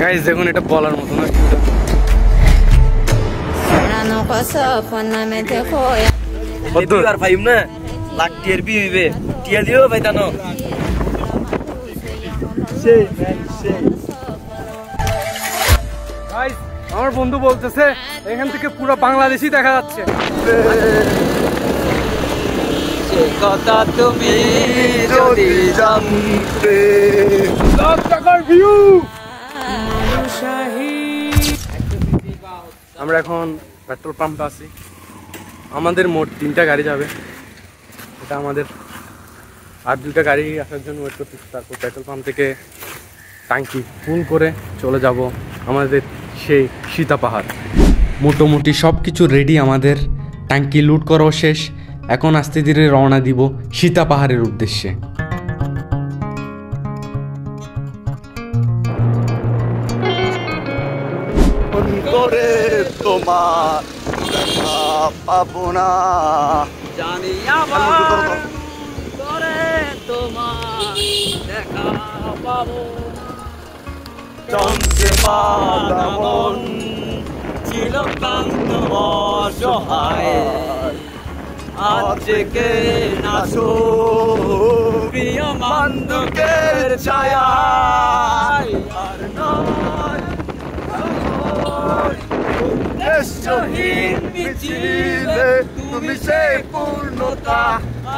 Guys দেখুন, এটা বলার মতো না। আমার বন্ধু বলতেছে এখান থেকে পুরো বাংলাদেশই দেখা যাচ্ছে। কথা তুমি যদি জানতে, লাখ টাকার ভিউ। আমরা এখন পেট্রোল পাম্পে আছি। আমাদের মোট 3টা গাড়ি যাবে। এটা আমাদের আর 2টা গাড়ি আসার জন্য ওয়েট করতেছি। তারপর পেট্রোল পাম্প থেকে ট্যাঙ্কি ফুল করে চলে যাব আমাদের সেই সীতা পাহাড়। মোটামুটি সব কিছু রেডি, আমাদের ট্যাঙ্কি লুট করাও শেষ। এখন আস্তে ধীরে রওনা দিব সীতা পাহাড়ের উদ্দেশ্যে। তোমার দেখা পাবো না, জানি আবার করে তোমার দেখা পাবো। চন্দ্রে পাদামন ছিল ক্লান্ত অসহায়, আজকে নাচো প্রিয় বান্ধবের ছায়ায়। আর নয় উদ্দেশ্যহীন মিছিলে তুমি সেই পূর্ণতা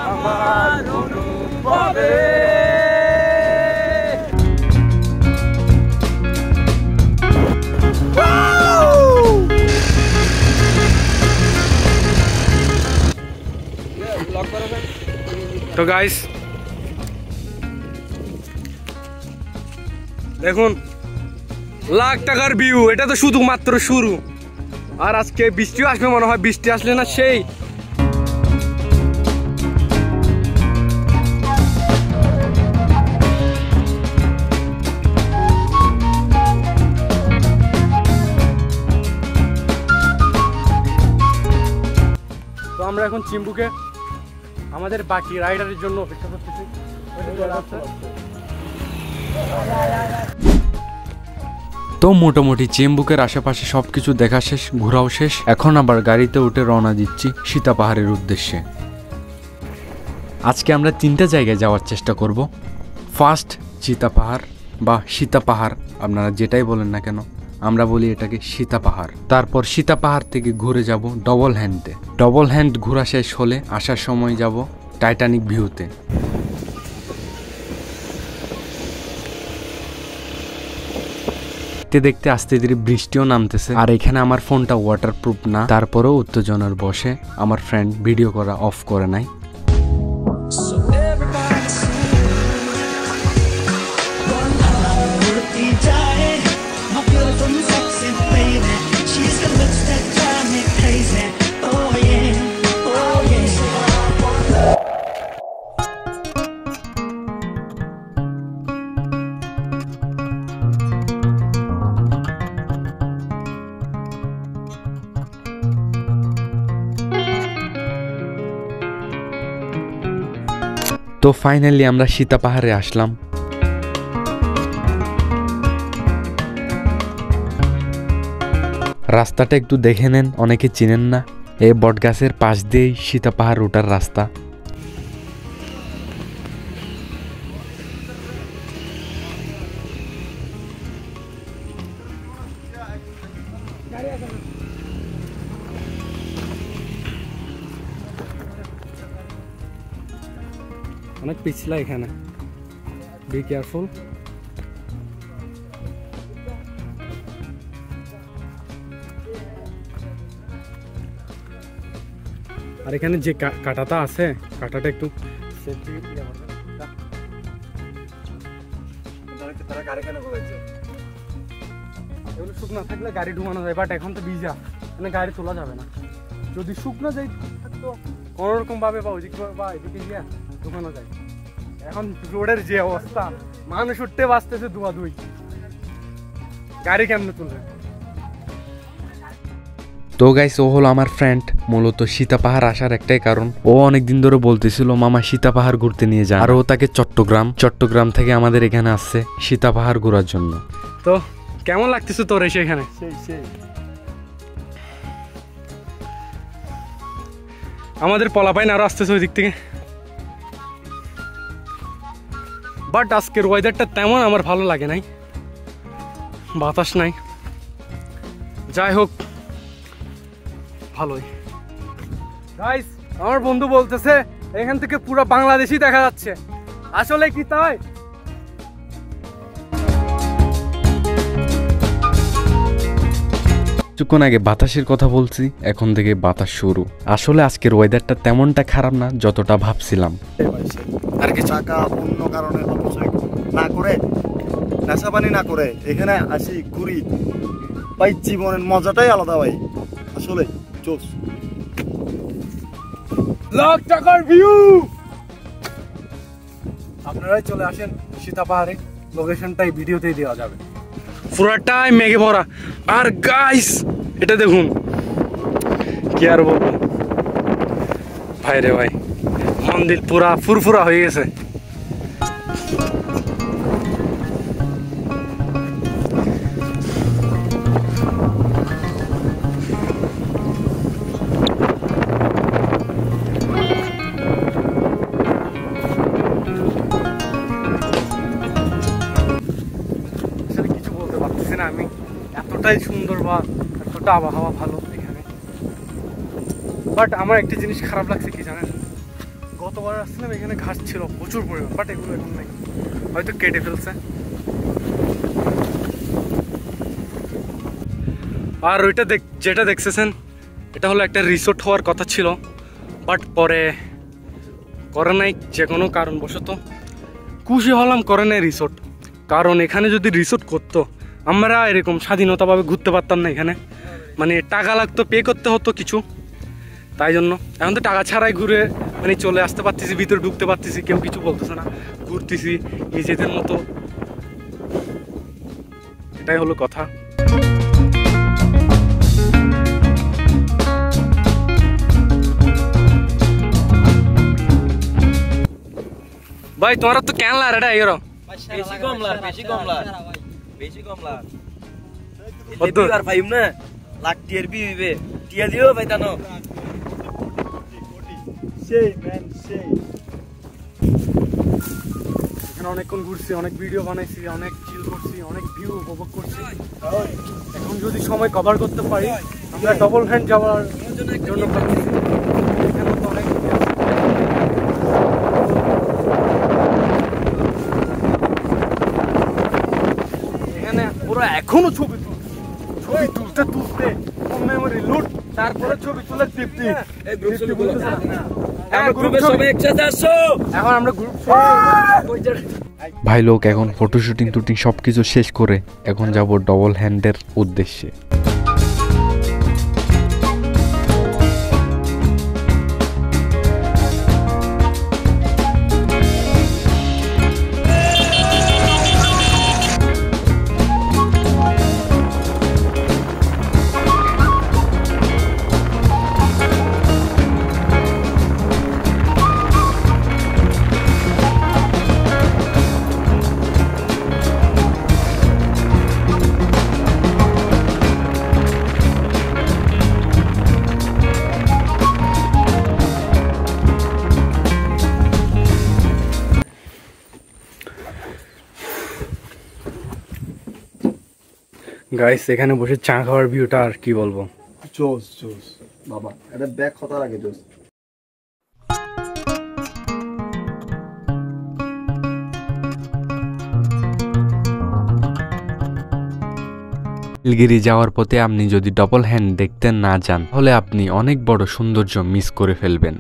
আমার অনুভবে। তো গাইস দেখুন, লাখ টাকার ভিউ। এটা তো শুধুমাত্র শুরু, আর আজকে বৃষ্টিও আসবে মনে হয়। বৃষ্টি আসলে না সেই তো আমরা এখন চিম্বুকে আমাদের বাকি রাইডারের জন্য অপেক্ষা করতেছি। তো মোটামুটি চেম্বুকের আশেপাশে সবকিছু দেখা শেষ, ঘোরাও শেষ। এখন আবার গাড়িতে উঠে রওনা দিচ্ছি সীতা পাহাড়ের উদ্দেশ্যে। আজকে আমরা 3টা জায়গায় যাওয়ার চেষ্টা করব। ফার্স্ট সীতা পাহাড় বা সীতা পাহাড়, আপনারা যেটাই বলেন না কেন, আমরা বলি এটাকে সীতা পাহাড়। তারপর সীতা পাহাড় থেকে ঘুরে যাব ডবল হ্যান্ডে। ডবল হ্যান্ড ঘোরা শেষ হলে আসার সময় যাব টাইটানিক ভিউতে। দেখতে দেখতে আস্তে ধীরে বৃষ্টিও নামতেছে, আর এখানে আমার ফোনটা ওয়াটারপ্রুফ না, তারপরেও উত্তেজনার বসে আমার ফ্রেন্ড ভিডিও করা অফ করে নাই। তো ফাইনালি আমরা সীতা পাহাড়ে আসলাম। রাস্তাটা একটু দেখে নেন, অনেকে চিনেন না। এই বটগাছের পাশ দিয়েই সীতা পাহাড় ওঠার রাস্তা। অনেক পিছলা এখানে, বি কেয়ারফুল। আর এখানে যে কাঁটাটা আছে, কাঁটাটা একটু শুকনো থাকলে গাড়ি ঢুকানো যায়, বাট এখন তো ভিজা, মানে গাড়ি তোলা যাবে না। যদি শুকনো যাই থাকতো কোনোরকম ভাবে বা ওইদিকে বা এদিকে গিয়া ঢুকানো যায়। এখন রোডের যে অবস্থা, মানুষ উঠতে বাঁচতেছে দুয়া দুই, গাড়ি কেমনে তুলবে। তো গাইস, ও হলো আমার ফ্রেন্ড। মূলত সীতা পাহাড় আসার একটাই কারণ, ও অনেকদিন ধরে বলতেছিল মামা সীতা পাহাড় ঘুরতে নিয়ে যায়। আর ও তাকে চট্টগ্রাম থেকে আমাদের এখানে আসছে সীতা পাহাড় ঘোরার জন্য। তো কেমন লাগতেছে তোর এসে এখানে? আমাদের পলাপাইন আরো আসতেছে ওই দিক থেকে, বাট আজকের ওয়েদারটা তেমন আমার ভালো লাগে নাই, বাতাস নাই, যাই হোক ভালোই। গাইস আমার বন্ধু বলতেছে এখান থেকে পুরো বাংলাদেশই দেখা যাচ্ছে, আসলে কি তাই? কিছুক্ষণ আগে বাতাসের কথা বলছি, এখন থেকে বাতাস শুরু। আসলে আজকের ওয়েদারটা তেমনটা খারাপ না যতটা ভাবছিলাম। আর কি টাকা অন্য কারণে অপচয় না করে, নেশা পানি না করে এখানে আসি ঘুরি, ভাই জীবনের মজাটাই আলাদা ভাই, আসলে চোস। লাখ টাকার ভিউ, আপনারাই চলে আসেন সীতা পাহাড়ে, লোকেশনটাই ভিডিওতেই দেওয়া যাবে। পুরাটাই মেঘে ভরা। আর গাইস এটা দেখুন, কি আর বলবো ভাই রে ভাই, মন্দির পুরা ফুরফুরা হয়ে গেছে। আমি এতটাই সুন্দর বা এতটা আবহাওয়া ভালো এখানে, বাট আমার একটা জিনিস খারাপ লাগছে কি জানেন, গতবার আসছিলাম এখানে ঘাস ছিল প্রচুর পরিমাণ, বাট এগুলো এখন নাই, হয়তো কেটে ফেলছে। আর ওইটা যেটা দেখতেছেন এটা হলো একটা রিসোর্ট হওয়ার কথা ছিল, বাট পরে করে নাই, যে কোনো কারণবশত খুশি হলাম করে নাই রিসোর্ট। কারণ এখানে যদি রিসোর্ট করতো আমরা এরকম স্বাধীনতাভাবে ঘুরতে পারতাম না, এখানে মানে টাকা লাগতো, পে করতে হতো কিছু, তাই জন্য এখন তো টাকা ছাড়াই ঘুরে মানে চলে আসতে পারতেছি, ভিতরে ঢুকতে পারতেছি, কেউ কিছু বলতেছে না, ঘুরতেছি নিজেদের মতো, এটাই হলো কথা। ভাই তোমার তো কেন লার এটা এরো বেশি কম লার বেশি কম লার এতে আর পাইম না, লাখ টিয়ার বি হইবে, টিয়া দিও পাইতানো সেই ম্যান সেই। এখানে অনেকক্ষণ ঘুরছি, অনেক ভিডিও বানাইছি, অনেক চিল করছি, অনেক ভিউ উপভোগ করছি। এখন যদি সময় কভার করতে পারি আমরা ডবল হ্যান্ড যাওয়ার জন্য ভাবছি। এখানে তো অনেক এখানে পুরো এখনো ছবি তুলতে মেমোরি লুট, তারপরে ছবি তুলে তৃপ্তি। এখন আমরা গ্রুপ ভাই লোক এখন ফটো শুটিং টুটিং সবকিছু শেষ করে এখন যাব ডবল হ্যান্ডের উদ্দেশ্যে। গাইস এখানে বসে চা খাওয়ার ভিউটা আর কি বলবো, চোস চোস বাবা, এটা ব্যাগ খতার আগে চোস। নীলগিরি যাওয়ার পথে আপনি যদি ডবল হ্যান্ড দেখতে না যান তাহলে আপনি অনেক বড় সৌন্দর্য মিস করে ফেলবেন।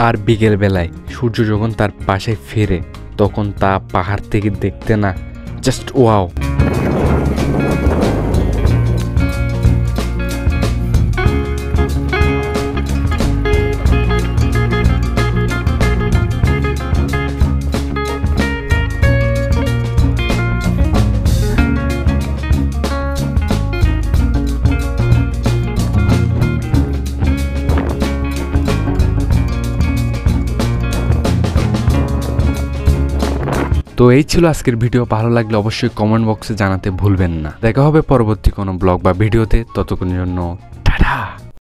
আর বিকেল বেলায় সূর্য যখন তার পাশে ফেরে তখন তা পাহাড় থেকে দেখতে না জাস্ট ওয়াও। তো এই ছিল আজকের ভিডিও, ভালো লাগলে অবশ্যই কমেন্ট বক্সে জানাতে ভুলবেন না। দেখা হবে পরবর্তী কোনো ব্লগ বা ভিডিওতে, ততক্ষণের জন্য টাটা।